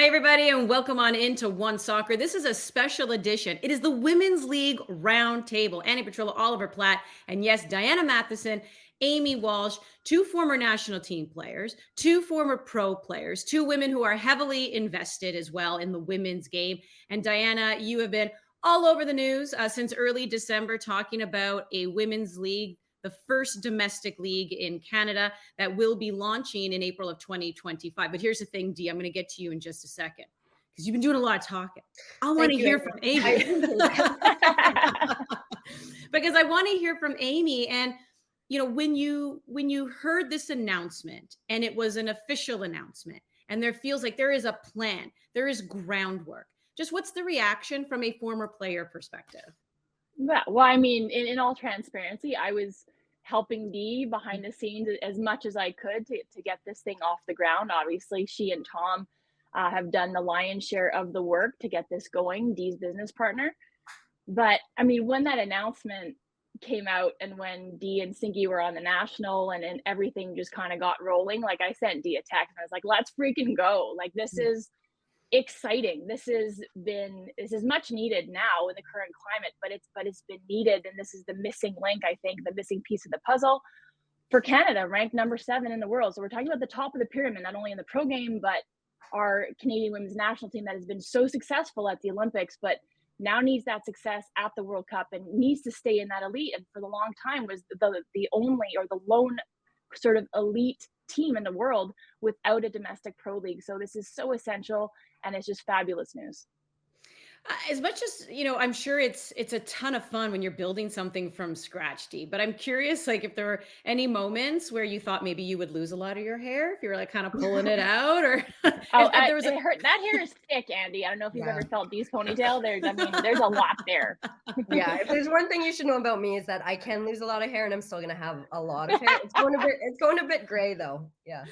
everybody, and welcome on into One Soccer. This is a special edition. It is the Women's League Roundtable. Annie Petrilla, Oliver Platt, and yes, Diana Matheson, Amy Walsh, two former national team players, two former pro players, two women who are heavily invested as well in the women's game. And Diana, you have been all over the news since early December talking about a women's league, the first domestic league in Canada that will be launching in April of 2025. But here's the thing, Dee, I'm going to get to you in just a second because you've been doing a lot of talking. I want to hear from Amy. Because I want to hear from Amy. And, you know, when you heard this announcement and it was an official announcement and there feels like there is a plan, there is groundwork, just what's the reaction from a former player perspective? Yeah, well, I mean, in all transparency, I was helping Dee behind the scenes as much as I could to get this thing off the ground. Obviously, she and Tom have done the lion's share of the work to get this going, Dee's business partner. But I mean, when that announcement came out and when Dee and Sinky were on the national and everything just kind of got rolling, like I sent Dee a text and I was like, let's freaking go. Like this is exciting. This is much needed now in the current climate, but it's been needed, and this is the missing link, I think, the missing piece of the puzzle for Canada, ranked number 7 in the world. So we're talking about the top of the pyramid, not only in the pro game, but our Canadian women's national team that has been so successful at the Olympics, but now needs that success at the World Cup and needs to stay in that elite. And for the long time was the only or the lone sort of elite team in the world without a domestic pro league. So this is so essential, and it's just fabulous news. As much as, you know, I'm sure it's a ton of fun when you're building something from scratch, Dee, but I'm curious, like, if there were any moments where you thought maybe you would lose a lot of your hair if you were like kind of pulling it out, or if there was that hair is thick, Andy. I don't know if you've ever felt Dee's ponytail. There's a lot there. Yeah, if there's one thing you should know about me is that I can lose a lot of hair, and I'm still gonna have a lot of hair. It's going a bit gray though. Yeah.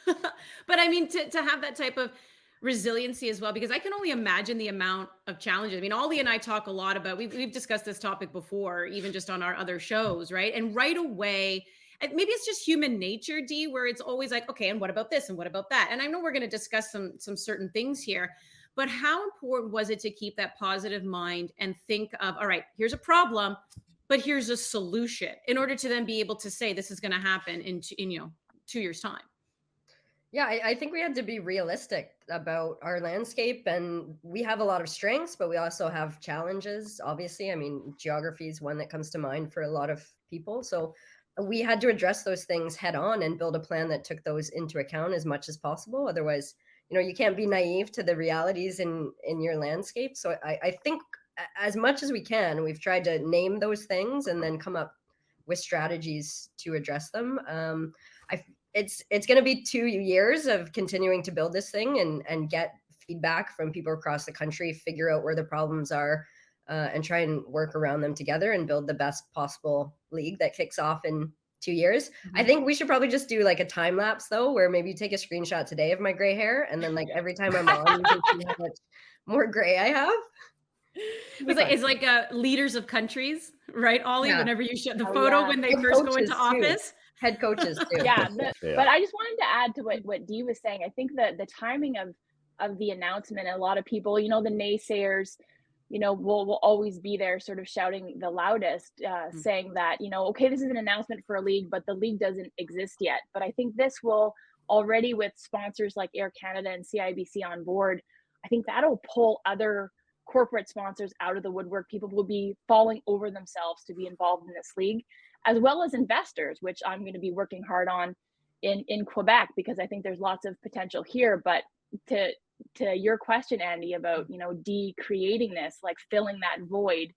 But I mean, to have that type of resiliency as well, because I can only imagine the amount of challenges. I mean, Ollie and I talk a lot about, we've discussed this topic before, even just on our other shows, right? And right away, and maybe it's just human nature, Dee, where it's always like, okay, and what about this? And what about that? And I know we're going to discuss some certain things here, but how important was it to keep that positive mind and think of, all right, here's a problem, but here's a solution, in order to then be able to say this is going to happen in 2 years' time? Yeah, I think we had to be realistic about our landscape, and we have a lot of strengths, but we also have challenges, obviously. I mean, geography is one that comes to mind for a lot of people. So we had to address those things head on and build a plan that took those into account as much as possible. Otherwise, you can't be naive to the realities in your landscape. So I think as much as we can, we've tried to name those things and then come up with strategies to address them. It's going to be 2 years of continuing to build this thing and get feedback from people across the country, figure out where the problems are, and try and work around them together and build the best possible league that kicks off in 2 years. Mm-hmm. I think we should probably just do like a time lapse though, where maybe you take a screenshot today of my gray hair, and then like every time I'm on, you can see how much more gray I have. It's like leaders of countries, right, Ollie? Yeah. Whenever you show the photo when they first go into office. Head coaches too. Yeah, but I just wanted to add to what Dee was saying. I think that the timing of the announcement, and a lot of people, the naysayers, will always be there sort of shouting the loudest, saying that, okay, this is an announcement for a league, but the league doesn't exist yet. But I think this will already, with sponsors like Air Canada and CIBC on board, I think that'll pull other corporate sponsors out of the woodwork. People will be falling over themselves to be involved in this league, as well as investors, which I'm going to be working hard on in Quebec, because I think there's lots of potential here. But to your question, Andy, about, Dee creating this, like filling that void,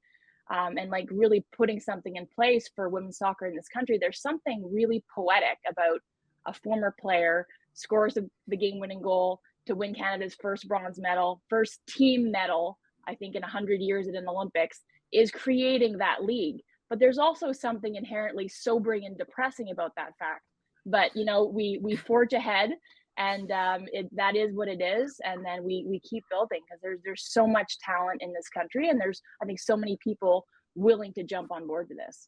and like really putting something in place for women's soccer in this country, there's something really poetic about a former player scores the game-winning goal to win Canada's first bronze medal, first team medal, I think in 100 years at an Olympics, is creating that league. But there's also something inherently sobering and depressing about that fact. But, we forge ahead, and that is what it is. And then we keep building, because there's so much talent in this country, and there's, I think, so many people willing to jump on board to this.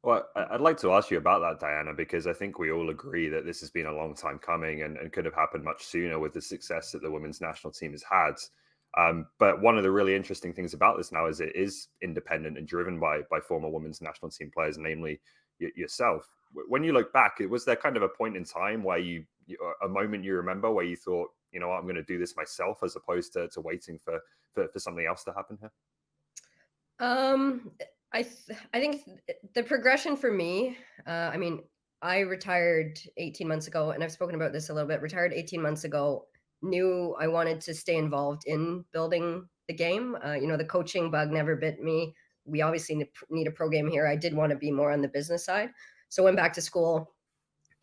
Well, I'd like to ask you about that, Diana, because I think we all agree that this has been a long time coming and could have happened much sooner with the success that the women's national team has had. But one of the really interesting things about this now is it is independent and driven by former women's national team players, namely yourself. When you look back, was there kind of a point in time where a moment you remember where you thought, you know what, I'm going to do this myself as opposed to waiting for something else to happen here? Um, I think the progression for me, I mean, I retired 18 months ago, and I've spoken about this a little bit. Retired 18 months ago, knew I wanted to stay involved in building the game. The coaching bug never bit me. We obviously need a pro game here. I did want to be more on the business side. So went back to school,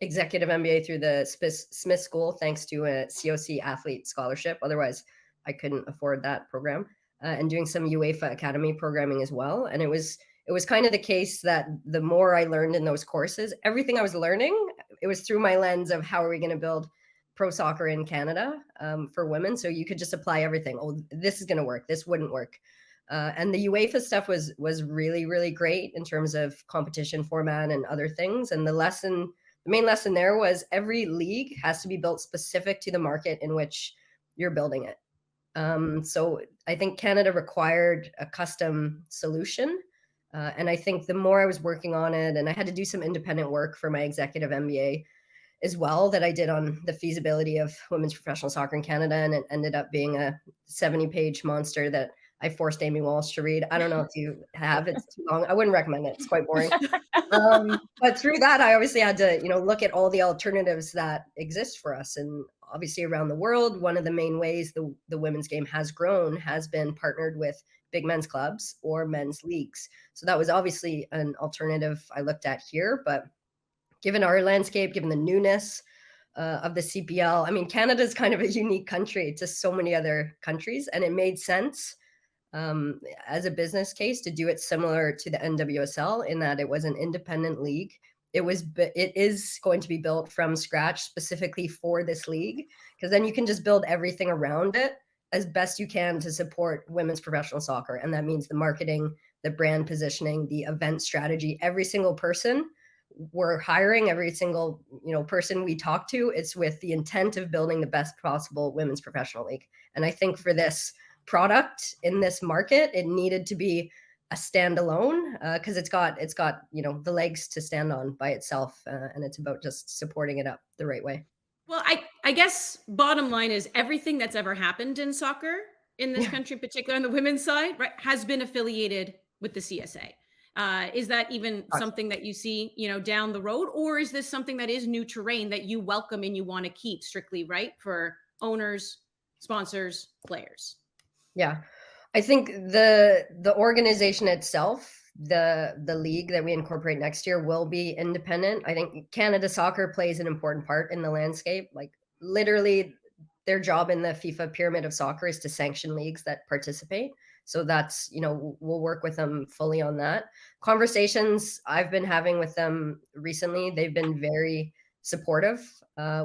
executive MBA through the Smith School, thanks to a COC athlete scholarship. Otherwise, I couldn't afford that program. And doing some UEFA Academy programming as well. And it was kind of the case that the more I learned in those courses, everything I was learning, it was through my lens of how are we going to build pro soccer in Canada for women. So you could just apply everything. Oh, this is going to work. This wouldn't work. And the UEFA stuff was really, really great in terms of competition format and other things. And the main lesson there was every league has to be built specific to the market in which you're building it. So I think Canada required a custom solution. And I think the more I was working on it, and I had to do some independent work for my executive MBA as well that I did on the feasibility of women's professional soccer in Canada. And it ended up being a 70-page monster that I forced Amy Walsh to read. I don't know if you have, it's too long. I wouldn't recommend it. It's quite boring. But through that, I obviously had to, look at all the alternatives that exist for us. And obviously around the world, one of the main ways the women's game has grown has been partnered with big men's clubs or men's leagues. So that was obviously an alternative I looked at here. But given our landscape, given the newness of the CPL, I mean, Canada is kind of a unique country to so many other countries, and it made sense as a business case to do it similar to the NWSL in that it was an independent league. It is going to be built from scratch specifically for this league, because then you can just build everything around it as best you can to support women's professional soccer. And that means the marketing, the brand positioning, the event strategy, every single person we're hiring, every single person we talk to, it's with the intent of building the best possible women's professional league. And I think for this product in this market, it needed to be a standalone because it's got the legs to stand on by itself, and it's about just supporting it up the right way. Well, I guess bottom line is everything that's ever happened in soccer in this country, in particular on the women's side, right, has been affiliated with the CSA. Is that even something that you see, down the road, or is this something that is new terrain that you welcome and you want to keep strictly, right, for owners, sponsors, players? Yeah, I think the organization itself, the league that we incorporate next year will be independent. I think Canada Soccer plays an important part in the landscape. Like literally their job in the FIFA pyramid of soccer is to sanction leagues that participate. So that's, we'll work with them fully on that. Conversations I've been having with them recently, they've been very supportive.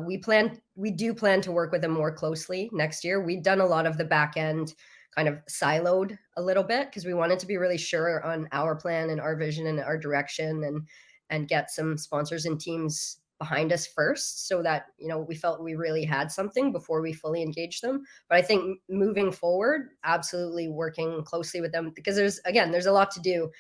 We do plan to work with them more closely next year. We've done a lot of the back end kind of siloed a little bit because we wanted to be really sure on our plan and our vision and our direction and get some sponsors and teams behind us first so that, we felt we really had something before we fully engaged them. But I think moving forward, absolutely working closely with them because there's a lot to do.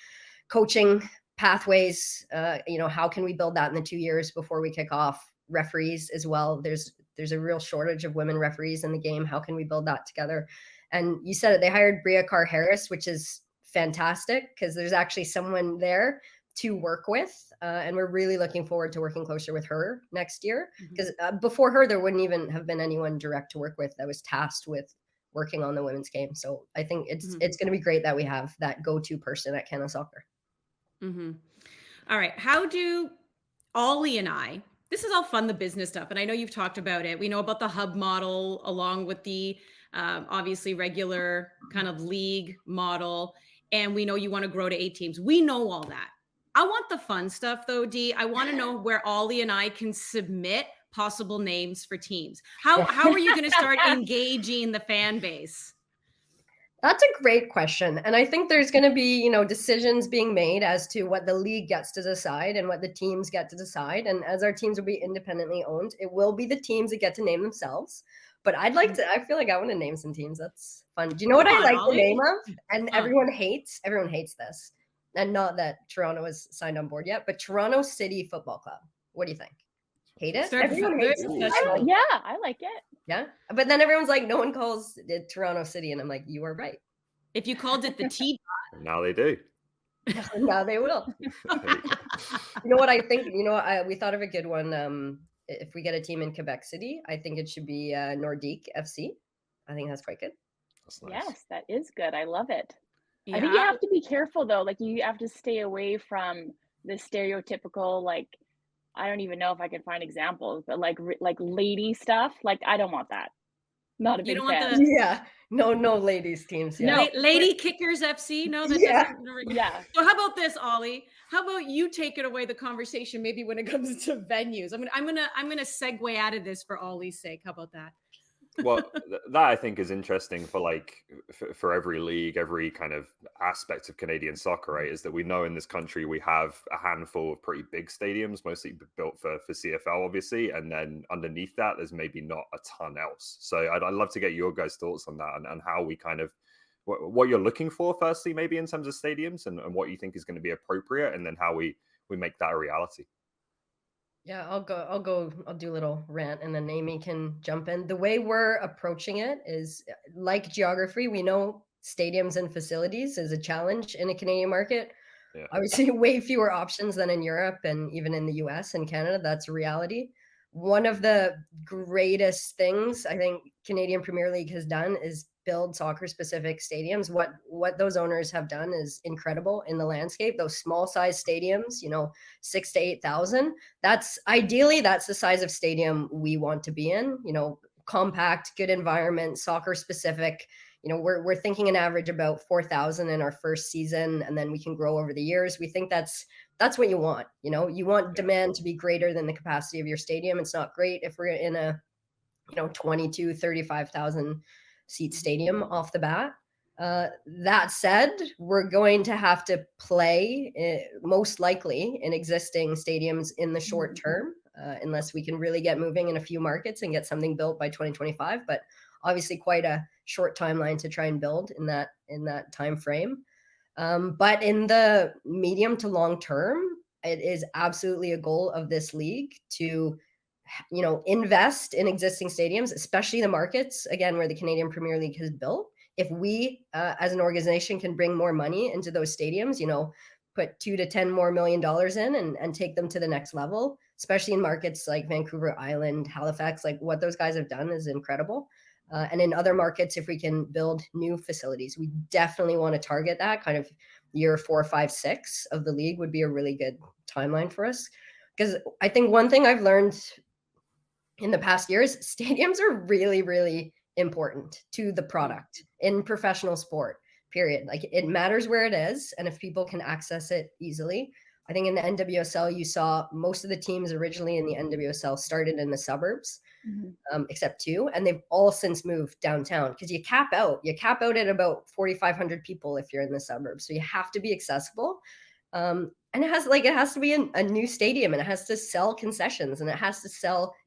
Coaching pathways, how can we build that in the 2 years before we kick off? Referees as well. There's a real shortage of women referees in the game. How can we build that together? And you said it, they hired Bria Carr-Harris, which is fantastic because there's actually someone there to work with. And we're really looking forward to working closer with her next year because before her, there wouldn't even have been anyone direct to work with that was tasked with working on the women's game. So I think it's going to be great that we have that go-to person at Canada Soccer. Mm-hmm. All right. How do Ollie and I, this is all fun, the business stuff, and I know you've talked about it. We know about the hub model along with the obviously regular kind of league model, and we know you want to grow to 8 teams. We know all that. I want the fun stuff though, Dee. I want to know where Ollie and I can submit possible names for teams. How are you going to start engaging the fan base? That's a great question. And I think there's going to be, decisions being made as to what the league gets to decide and what the teams get to decide. And as our teams will be independently owned, it will be the teams that get to name themselves. But I feel like I want to name some teams. That's fun. Do you know what I like the name of? And everyone hates this. And not that Toronto has signed on board yet, but Toronto City Football Club. What do you think? Hate it? Everyone hates it. Yeah, I like it. Yeah. But then everyone's like, no one calls it Toronto City. And I'm like, you are right. If you called it the T. Now they do. Now they will. You know what I think? We thought of a good one. If we get a team in Quebec City, I think it should be Nordique FC. I think that's quite good. That's nice. Yes, that is good. I love it. Yeah. I think you have to be careful though. Like you have to stay away from the stereotypical, like, I don't even know if I can find examples, but like lady stuff. Like, I don't want that. Not a big fan. Yeah. No ladies teams. Yeah. No, Lady Kickers FC. No, that doesn't. Yeah. So how about this, Ollie? How about you take it away the conversation? Maybe when it comes to venues, I'm gonna segue out of this for Ollie's sake. How about that? Well, that I think is interesting for every league, every kind of aspect of Canadian soccer, right? Is that we know in this country we have a handful of pretty big stadiums, mostly built for CFL, obviously, and then underneath that, there's maybe not a ton else. So I'd love to get your guys' thoughts on that and how we kind of what you're looking for, firstly, maybe in terms of stadiums and what you think is going to be appropriate, and then how we make that a reality. Yeah, I'll do a little rant and then Amy can jump in. The way we're approaching it is like geography. We know stadiums and facilities is a challenge in a Canadian market. Yeah. Obviously, way fewer options than in Europe and even in the US and Canada. That's a reality. One of the greatest things I think Canadian Premier League has done is build soccer-specific stadiums. What those owners have done is incredible in the landscape. Those small-size stadiums, 6,000 to 8,000. That's the size of stadium we want to be in. Compact, good environment, soccer-specific. We're thinking an average about 4,000 in our first season, and then we can grow over the years. We think that's what you want. You want demand to be greater than the capacity of your stadium. It's not great if we're in a 22, 35,000 seat stadium off the bat. That said, we're going to have to play most likely in existing stadiums in the short term, unless we can really get moving in a few markets and get something built by 2025. But obviously quite a short timeline to try and build in that time frame. But in the medium to long term, it is absolutely a goal of this league to invest in existing stadiums, especially the markets, again, where the Canadian Premier League has built. If we, as an organization, can bring more money into those stadiums, put $2 to $10 more million in and take them to the next level, especially in markets like Vancouver Island, Halifax, like what those guys have done is incredible. And in other markets, if we can build new facilities, we definitely want to target that kind of year 4, 5, 6 of the league would be a really good timeline for us. Because I think one thing I've learned in the past years, stadiums are really, really important to the product in professional sport, period. Like it matters where it is. And if people can access it easily, I think in the NWSL, you saw most of the teams originally in the NWSL started in the suburbs, except 2, and they've all since moved downtown because you cap out at about 4,500 people if you're in the suburbs. So you have to be accessible. And it has to be a new stadium, and it has to sell concessions, and it has to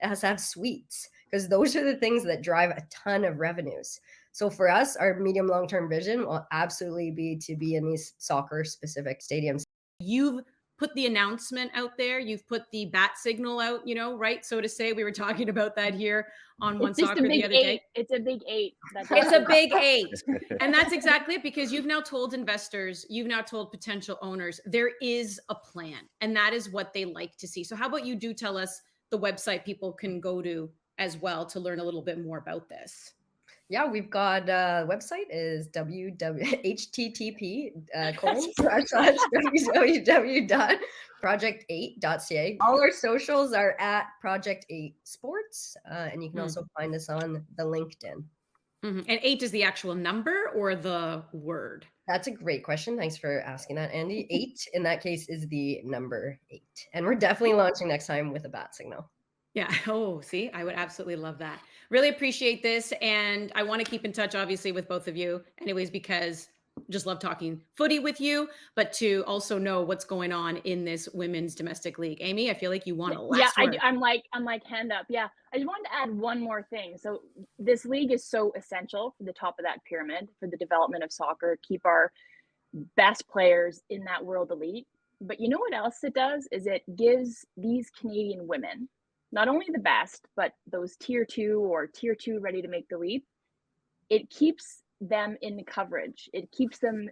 have suites, because those are the things that drive a ton of revenues. So for us, our medium long-term vision will absolutely be to be in these soccer specific stadiums. You've put the announcement out there. You've put the bat signal out, right? So to say, we were talking about that here on One Soccer the other day. It's a big 8. It's a big 8. And that's exactly it, because you've now told investors, you've now told potential owners, there is a plan, and that is what they like to see. So how about you do tell us the website people can go to as well to learn a little bit more about this? Yeah, we've got website is http://www.project8.ca. All our socials are at Project 8 Sports, and you can also find us on the LinkedIn. And 8 is the actual number or the word? That's a great question. Thanks for asking that, Andy. 8 in that case is the number 8, and we're definitely launching next time with a bat signal. Yeah. Oh, see, I would absolutely love that. Really appreciate this. And I want to keep in touch, obviously, with both of you, anyways, because just love talking footy with you, but to also know what's going on in this women's domestic league. Amy, I feel like you want a Yeah, last word. I'm like hand up. Yeah, I just wanted to add one more thing. So this league is so essential for the top of that pyramid for the development of soccer. Keep our best players in that world elite. But you know what else it does is it gives these Canadian women not only the best, but those tier 2 or tier 2 ready to make the leap. It keeps them in the coverage. It keeps them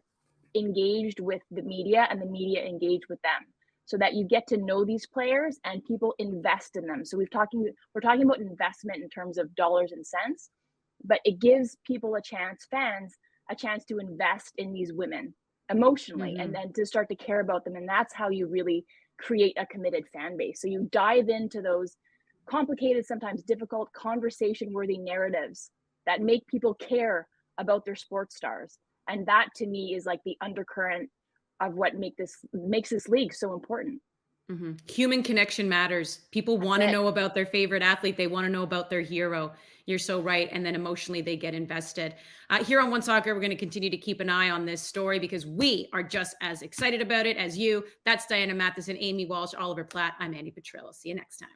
engaged with the media and the media engaged with them, so that you get to know these players and people invest in them. So we're talking about investment in terms of dollars and cents, but it gives people fans a chance to invest in these women emotionally, and then to start to care about them. And that's how you really create a committed fan base. So you dive into those complicated, sometimes difficult, conversation worthy narratives that make people care about their sports stars. And that to me is like the undercurrent of what makes this league so important. Human connection matters. People want to know about their favorite athlete. They want to know about their hero. You're so right. And then emotionally, they get invested. Here on One Soccer, we're going to continue to keep an eye on this story because we are just as excited about it as you. That's Diana Matheson, Amy Walsh, Oliver Platt. I'm Andy Petrillo. See you next time.